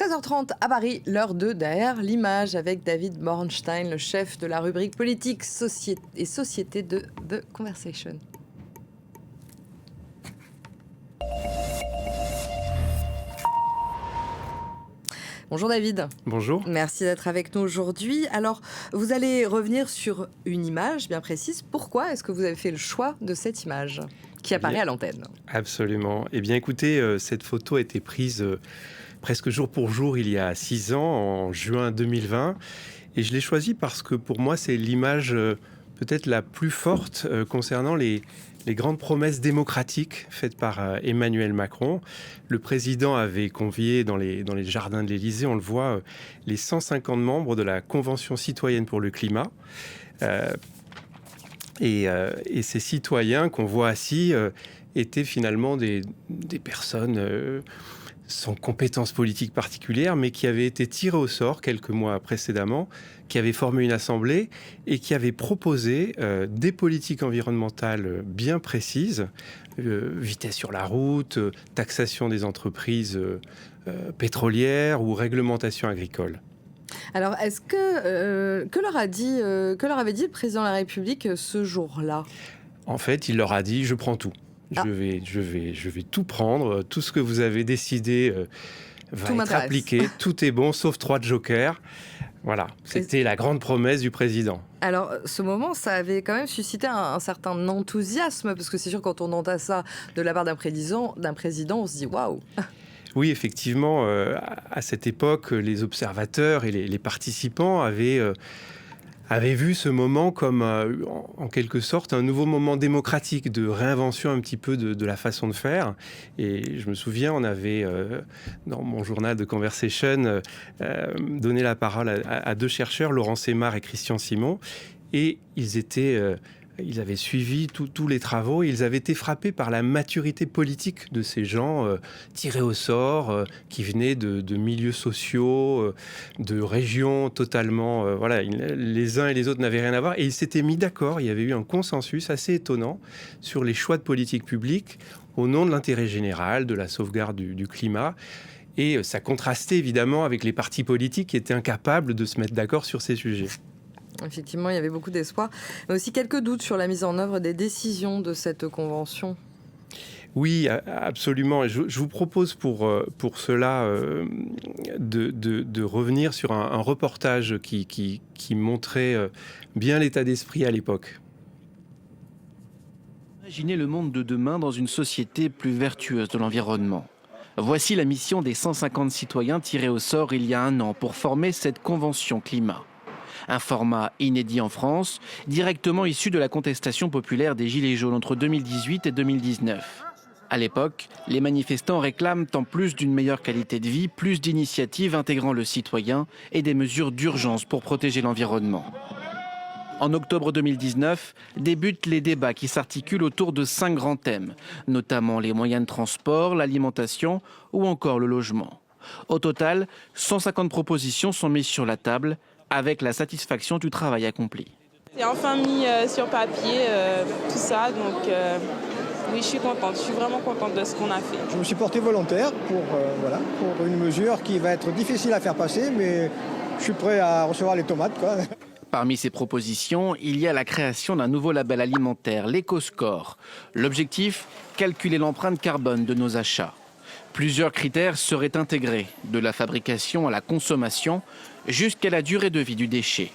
13h30 à Paris, l'heure de Derrière l'image avec David Bornstein, le chef de la rubrique politique et société de The Conversation. Bonjour David. Bonjour. Merci d'être avec nous aujourd'hui. Alors, vous allez revenir sur une image bien précise. Pourquoi est-ce que vous avez fait le choix de cette image qui apparaît à l'antenne ? Absolument. Eh bien, écoutez, cette photo a été prise presque jour pour jour il y a 6 ans, en juin 2020. Et je l'ai choisie parce que pour moi, c'est l'image peut-être la plus forte concernant les grandes promesses démocratiques faites par Emmanuel Macron. Le président avait convié dans les jardins de l'Élysée, on le voit, les 150 membres de la Convention citoyenne pour le climat. Et ces citoyens qu'on voit assis étaient finalement des personnes sans compétences politiques particulières, mais qui avaient été tirées au sort quelques mois précédemment, qui avaient formé une assemblée et qui avaient proposé des politiques environnementales bien précises, vitesse sur la route, taxation des entreprises pétrolières ou réglementation agricole. Alors, est-ce que leur avait dit le président de la République ce jour-là ? En fait, il leur a dit « je prends tout ». Je vais tout prendre, tout ce que vous avez décidé va être appliqué, tout est bon, sauf 3 jokers. Voilà, c'était la grande promesse du président. Alors, ce moment, ça avait quand même suscité un certain enthousiasme, parce que c'est sûr, quand on entend ça de la part d'un président, on se dit « waouh ». Oui, effectivement, à cette époque, les observateurs et les participants avaient vu ce moment comme, en quelque sorte, un nouveau moment démocratique de réinvention un petit peu de la façon de faire. Et je me souviens, on avait, dans mon journal de Conversation, donné la parole à 2 chercheurs, Laurent Semar et Christian Simon, et ils avaient suivi tous les travaux et ils avaient été frappés par la maturité politique de ces gens tirés au sort, qui venaient de milieux sociaux, de régions totalement... voilà, les uns et les autres n'avaient rien à voir. Et ils s'étaient mis d'accord, il y avait eu un consensus assez étonnant sur les choix de politique publique au nom de l'intérêt général, de la sauvegarde du climat. Et ça contrastait évidemment avec les partis politiques qui étaient incapables de se mettre d'accord sur ces sujets. Effectivement, il y avait beaucoup d'espoir, mais aussi quelques doutes sur la mise en œuvre des décisions de cette convention. Oui, absolument. Je vous propose pour cela de revenir sur un reportage qui montrait bien l'état d'esprit à l'époque. Imaginez le monde de demain dans une société plus vertueuse de l'environnement. Voici la mission des 150 citoyens tirés au sort il y a 1 an pour former cette convention climat. Un format inédit en France, directement issu de la contestation populaire des Gilets jaunes entre 2018 et 2019. À l'époque, les manifestants réclament en plus d'une meilleure qualité de vie, plus d'initiatives intégrant le citoyen et des mesures d'urgence pour protéger l'environnement. En octobre 2019, débutent les débats qui s'articulent autour de 5 grands thèmes, notamment les moyens de transport, l'alimentation ou encore le logement. Au total, 150 propositions sont mises sur la table, avec la satisfaction du travail accompli. C'est enfin mis sur papier, tout ça, donc oui, je suis contente, je suis vraiment contente de ce qu'on a fait. Je me suis porté volontaire pour une mesure qui va être difficile à faire passer, mais je suis prêt à recevoir les tomates, quoi. Parmi ces propositions, il y a la création d'un nouveau label alimentaire, l'Éco-Score. L'objectif, calculer l'empreinte carbone de nos achats. Plusieurs critères seraient intégrés, de la fabrication à la consommation, jusqu'à la durée de vie du déchet.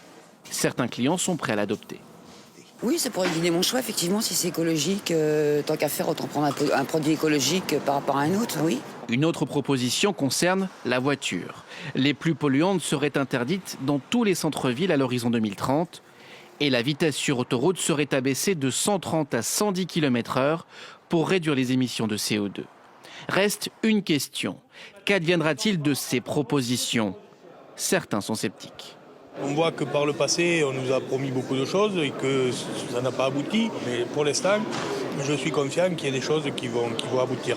Certains clients sont prêts à l'adopter. Oui, ça pourrait guider mon choix, effectivement, si c'est écologique. Tant qu'à faire, autant prendre un produit écologique par rapport à un autre, oui. Une autre proposition concerne la voiture. Les plus polluantes seraient interdites dans tous les centres-villes à l'horizon 2030 et la vitesse sur autoroute serait abaissée de 130 à 110 km/h pour réduire les émissions de CO2. Reste une question. Qu'adviendra-t-il de ces propositions ? Certains sont sceptiques. On voit que par le passé, on nous a promis beaucoup de choses et que ça n'a pas abouti. Mais pour l'instant, je suis confiant qu'il y a des choses qui vont aboutir.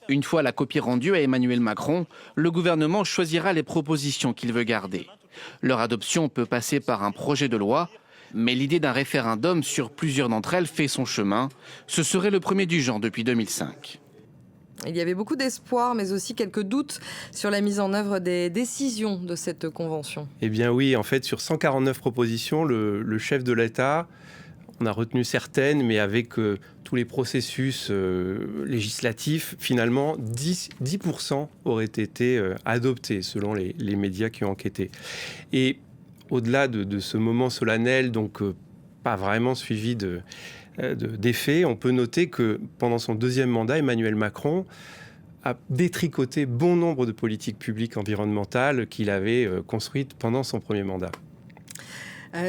Une fois la copie rendue à Emmanuel Macron, le gouvernement choisira les propositions qu'il veut garder. Leur adoption peut passer par un projet de loi, mais l'idée d'un référendum sur plusieurs d'entre elles fait son chemin. Ce serait le premier du genre depuis 2005. Il y avait beaucoup d'espoir, mais aussi quelques doutes sur la mise en œuvre des décisions de cette convention. Eh bien oui, en fait, sur 149 propositions, le chef de l'État, on a retenu certaines, mais avec tous les processus législatifs, finalement, 10% auraient été adoptés, selon les médias qui ont enquêté. Et au-delà de ce moment solennel, donc pas vraiment suivi d'effets, on peut noter que pendant son deuxième mandat, Emmanuel Macron a détricoté bon nombre de politiques publiques environnementales qu'il avait construites pendant son premier mandat.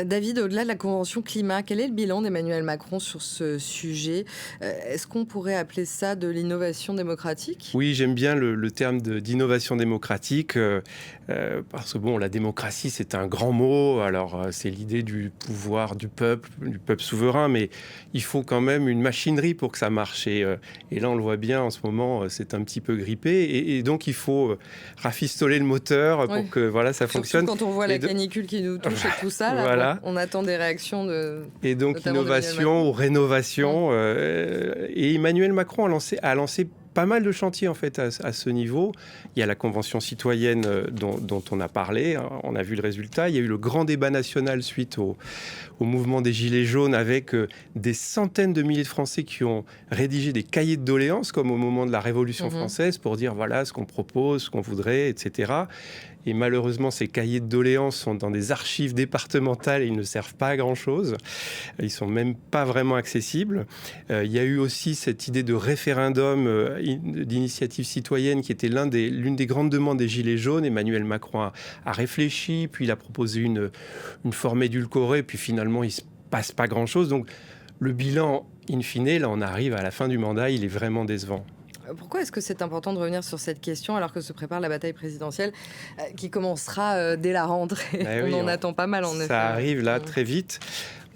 David, au-delà de la Convention climat, quel est le bilan d'Emmanuel Macron sur ce sujet ? Est-ce qu'on pourrait appeler ça de l'innovation démocratique ? Oui, j'aime bien le terme d'innovation démocratique, parce que bon, la démocratie, c'est un grand mot. Alors, c'est l'idée du pouvoir du peuple souverain, mais il faut quand même une machinerie pour que ça marche. Et là, on le voit bien en ce moment, c'est un petit peu grippé. Et donc, il faut rafistoler le moteur pour que ça fonctionne. Surtout quand on voit la canicule qui nous touche et tout ça, là, voilà. On attend des réactions de... Et donc, innovation ou rénovation. Et Emmanuel Macron a lancé pas mal de chantiers en fait à ce niveau. Il y a la Convention citoyenne dont on a parlé, on a vu le résultat. Il y a eu le grand débat national suite au mouvement des Gilets jaunes avec des centaines de milliers de Français qui ont rédigé des cahiers de doléances comme au moment de la Révolution française pour dire voilà ce qu'on propose, ce qu'on voudrait, etc. Et malheureusement, ces cahiers de doléances sont dans des archives départementales et ils ne servent pas à grand-chose. Ils ne sont même pas vraiment accessibles. Il y a eu aussi cette idée de référendum d'initiative citoyenne qui était l'une des grandes demandes des Gilets jaunes. Emmanuel Macron a réfléchi, puis il a proposé une forme édulcorée, puis finalement, il ne se passe pas grand-chose. Donc, le bilan, in fine, là, on arrive à la fin du mandat, il est vraiment décevant. Pourquoi est-ce que c'est important de revenir sur cette question alors que se prépare la bataille présidentielle qui commencera dès la rentrée ? On en attend pas mal, en effet. Ça arrive là très vite.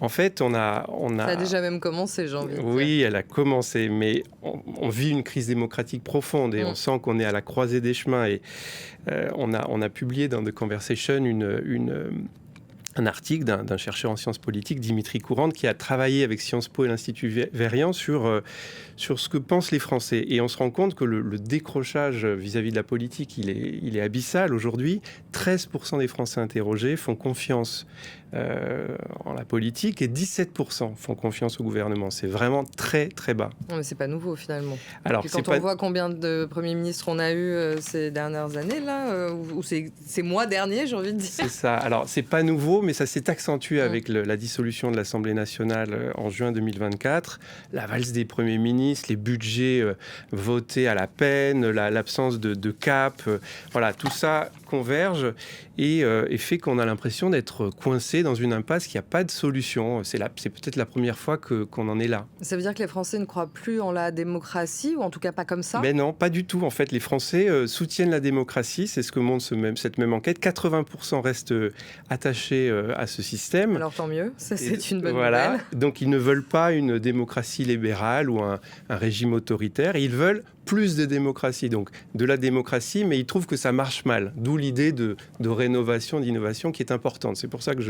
En fait, on a... Ça a déjà même commencé, j'ai envie de dire. Oui, elle a commencé, mais on vit une crise démocratique profonde et on sent qu'on est à la croisée des chemins. Et on a publié dans The Conversation un article d'un chercheur en sciences politiques, Dimitri Courante, qui a travaillé avec Sciences Po et l'Institut Verian sur ce que pensent les Français. Et on se rend compte que le décrochage vis-à-vis de la politique, il est abyssal aujourd'hui. 13% des Français interrogés font confiance en la politique et 17% font confiance au gouvernement. C'est vraiment très, très bas. Non, mais c'est pas nouveau, finalement. Alors, quand on voit combien de premiers ministres on a eu ces dernières années, là, ou ces mois derniers, j'ai envie de dire. C'est ça. Alors, c'est pas nouveau, mais ça s'est accentué avec la dissolution de l'Assemblée nationale en juin 2024. La valse des premiers ministres, les budgets votés à la peine, l'absence de cap. Voilà, tout ça converge et fait qu'on a l'impression d'être coincé dans une impasse, qu'il n'y a pas de solution. C'est peut-être la première fois qu'on en est là. Ça veut dire que les Français ne croient plus en la démocratie, ou en tout cas pas comme ça ? Mais non, pas du tout. En fait, les Français soutiennent la démocratie. C'est ce que montre cette même enquête. 80% restent attachés à ce système. Alors tant mieux, ça c'est une bonne nouvelle. Donc ils ne veulent pas une démocratie libérale ou un régime autoritaire. Ils veulent plus de démocratie, donc de la démocratie, mais ils trouvent que ça marche mal. D'où l'idée de rénovation, d'innovation qui est importante. C'est pour ça que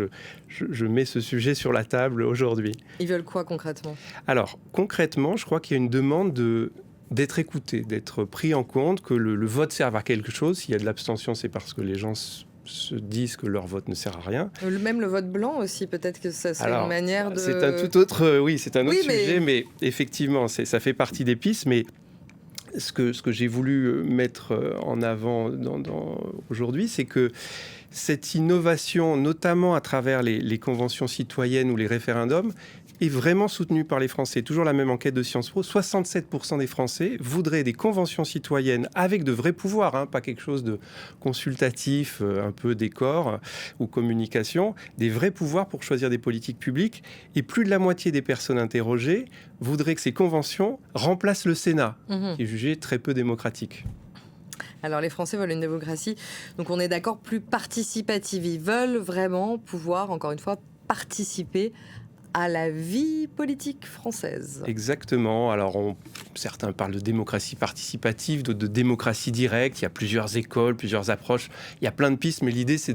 je mets ce sujet sur la table aujourd'hui. Ils veulent quoi concrètement ? Alors, concrètement, je crois qu'il y a une demande d'être écouté, d'être pris en compte, que le vote serve à quelque chose. S'il y a de l'abstention, c'est parce que les gens se disent que leur vote ne sert à rien. Même le vote blanc aussi, peut-être que ça serait une manière de... C'est un tout autre, sujet, mais effectivement, ça fait partie des pistes, mais ce que j'ai voulu mettre en avant aujourd'hui, c'est que cette innovation, notamment à travers les conventions citoyennes ou les référendums, est vraiment soutenue par les Français. Toujours la même enquête de Sciences Po, 67% des Français voudraient des conventions citoyennes avec de vrais pouvoirs, pas quelque chose de consultatif, un peu décor ou communication, des vrais pouvoirs pour choisir des politiques publiques. Et plus de la moitié des personnes interrogées voudraient que ces conventions remplacent le Sénat, qui est jugé très peu démocratique. Alors les Français veulent une démocratie, donc on est d'accord, plus participative. Ils veulent vraiment pouvoir, encore une fois, participer à la vie politique française. Exactement. Alors, certains parlent de démocratie participative, de démocratie directe. Il y a plusieurs écoles, plusieurs approches. Il y a plein de pistes, mais l'idée, c'est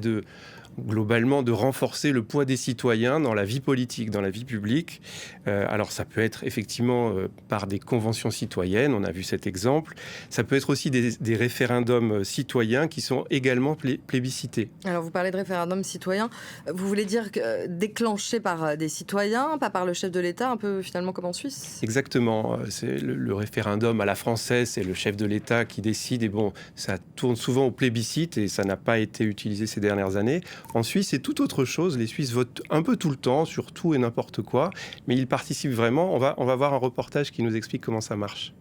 globalement de renforcer le poids des citoyens dans la vie politique, dans la vie publique. Alors ça peut être effectivement par des conventions citoyennes, on a vu cet exemple. Ça peut être aussi des référendums citoyens qui sont également plébiscités. Alors vous parlez de référendum citoyen, vous voulez dire que déclenché par des citoyens, pas par le chef de l'État, un peu finalement comme en Suisse ? Exactement, c'est le référendum à la française, c'est le chef de l'État qui décide, et bon, ça tourne souvent au plébiscite et ça n'a pas été utilisé ces dernières années. En Suisse, c'est tout autre chose. Les Suisses votent un peu tout le temps, sur tout et n'importe quoi, mais ils participent vraiment. On va voir un reportage qui nous explique comment ça marche.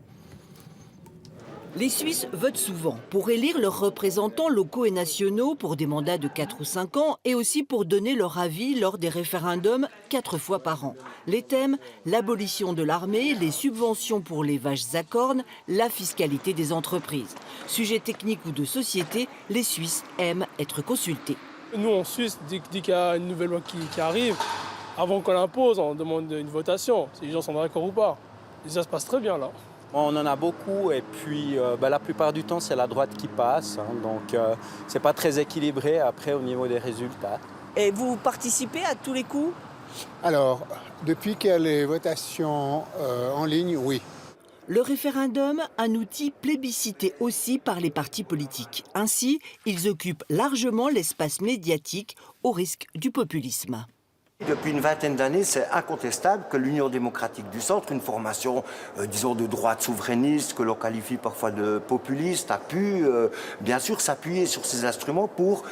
Les Suisses votent souvent pour élire leurs représentants locaux et nationaux pour des mandats de 4 ou 5 ans et aussi pour donner leur avis lors des référendums 4 fois par an. Les thèmes, l'abolition de l'armée, les subventions pour les vaches à cornes, la fiscalité des entreprises. Sujet technique ou de société, les Suisses aiment être consultés. Nous, en Suisse, dès qu'il y a une nouvelle loi qui arrive, avant qu'on l'impose, on demande une votation, si les gens sont d'accord ou pas. Et ça se passe très bien là. On en a beaucoup et puis la plupart du temps, c'est la droite qui passe. Donc, c'est pas très équilibré après au niveau des résultats. Et vous participez à tous les coups ? Alors, depuis qu'il y a les votations en ligne, oui. Le référendum, un outil plébiscité aussi par les partis politiques. Ainsi, ils occupent largement l'espace médiatique au risque du populisme. Depuis une vingtaine d'années, c'est incontestable que l'Union démocratique du centre, une formation, disons, de droite souverainiste, que l'on qualifie parfois de populiste, a pu, bien sûr, s'appuyer sur ces instruments pour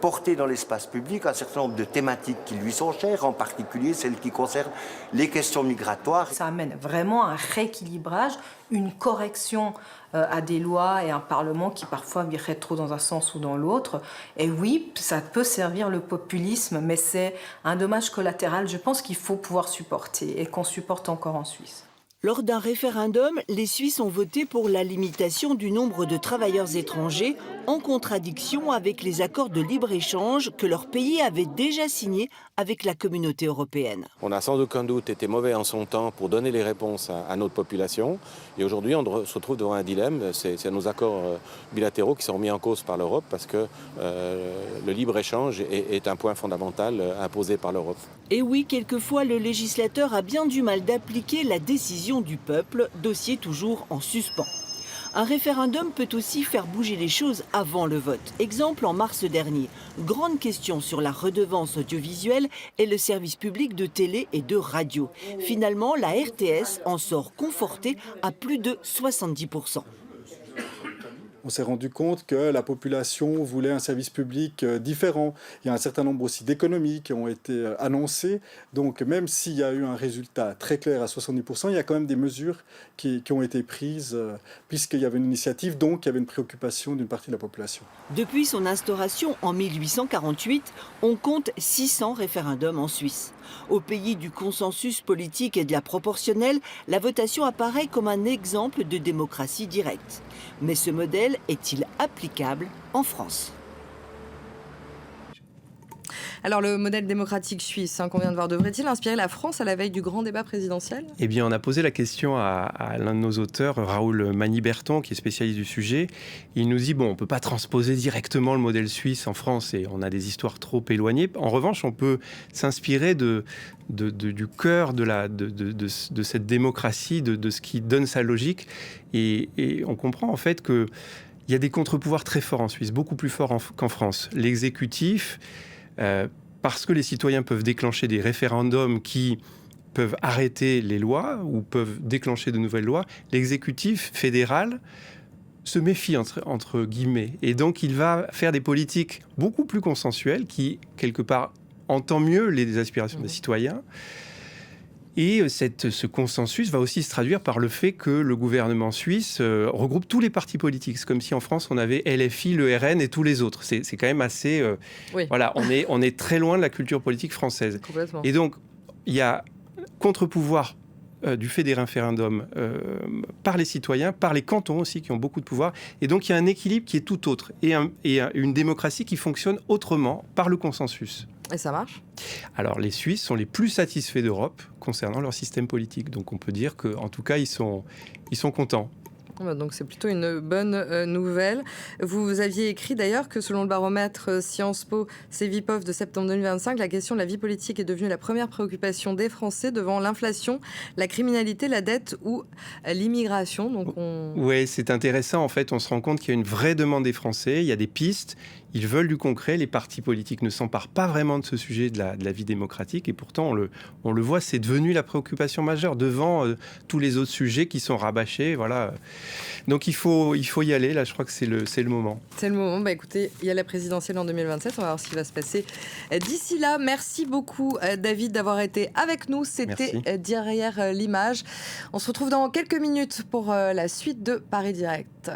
porter dans l'espace public un certain nombre de thématiques qui lui sont chères, en particulier celles qui concernent les questions migratoires. Ça amène vraiment un rééquilibrage, une correction à des lois et un Parlement qui parfois virait trop dans un sens ou dans l'autre. Et oui, ça peut servir le populisme, mais c'est un dommage collatéral, je pense qu'il faut pouvoir supporter et qu'on supporte encore en Suisse. Lors d'un référendum, les Suisses ont voté pour la limitation du nombre de travailleurs étrangers, en contradiction avec les accords de libre-échange que leur pays avait déjà signés avec la communauté européenne. On a sans aucun doute été mauvais en son temps pour donner les réponses à notre population. Et aujourd'hui, on se retrouve devant un dilemme. C'est nos accords bilatéraux qui sont remis en cause par l'Europe parce que le libre-échange est un point fondamental imposé par l'Europe. Et oui, quelquefois, le législateur a bien du mal d'appliquer la décision du peuple, dossier toujours en suspens. Un référendum peut aussi faire bouger les choses avant le vote. Exemple en mars dernier, grande question sur la redevance audiovisuelle et le service public de télé et de radio. Finalement, la RTS en sort confortée à plus de 70%. On s'est rendu compte que la population voulait un service public différent. Il y a un certain nombre aussi d'économies qui ont été annoncées. Donc même s'il y a eu un résultat très clair à 70%, il y a quand même des mesures qui ont été prises puisqu'il y avait une initiative, donc il y avait une préoccupation d'une partie de la population. Depuis son instauration en 1848, on compte 600 référendums en Suisse. Au pays du consensus politique et de la proportionnelle, la votation apparaît comme un exemple de démocratie directe. Mais ce modèle est-il applicable en France ? Alors le modèle démocratique suisse qu'on vient de voir, devrait-il inspirer la France à la veille du grand débat présidentiel ? Eh bien, on a posé la question à l'un de nos auteurs, Raoul Magny-Berton, qui est spécialiste du sujet. Il nous dit, bon, on ne peut pas transposer directement le modèle suisse en France et on a des histoires trop éloignées. En revanche, on peut s'inspirer du cœur de cette démocratie, de ce qui donne sa logique. Et on comprend en fait qu'il y a des contre-pouvoirs très forts en Suisse, beaucoup plus forts qu'en France. L'exécutif... parce que les citoyens peuvent déclencher des référendums qui peuvent arrêter les lois ou peuvent déclencher de nouvelles lois, l'exécutif fédéral se méfie entre guillemets. Et donc il va faire des politiques beaucoup plus consensuelles qui, quelque part, entendent mieux les aspirations des citoyens. Et ce consensus va aussi se traduire par le fait que le gouvernement suisse regroupe tous les partis politiques. C'est comme si en France, on avait LFI, le RN et tous les autres. C'est quand même assez... oui. Voilà, on est très loin de la culture politique française. Complètement. Et donc, il y a contre-pouvoir du fait des référendums par les citoyens, par les cantons aussi, qui ont beaucoup de pouvoir. Et donc, il y a un équilibre qui est tout autre. Et une démocratie qui fonctionne autrement par le consensus. Et ça marche ? Alors, les Suisses sont les plus satisfaits d'Europe concernant leur système politique. Donc, on peut dire qu'en tout cas, ils sont contents. Donc c'est plutôt une bonne nouvelle. Vous aviez écrit d'ailleurs que selon le baromètre Sciences Po Cevipof de septembre 2025, la question de la vie politique est devenue la première préoccupation des Français devant l'inflation, la criminalité, la dette ou l'immigration. Oui, c'est intéressant. En fait, on se rend compte qu'il y a une vraie demande des Français. Il y a des pistes. Ils veulent du concret. Les partis politiques ne s'emparent pas vraiment de ce sujet de la vie démocratique. Et pourtant, on le voit, c'est devenu la préoccupation majeure devant tous les autres sujets qui sont rabâchés. Voilà. Donc, il faut y aller. Là, je crois que c'est le moment. C'est le moment. Écoutez, il y a la présidentielle en 2027. On va voir ce qui va se passer d'ici là. Merci beaucoup, David, d'avoir été avec nous. C'était Derrière l'image. On se retrouve dans quelques minutes pour la suite de Paris Direct.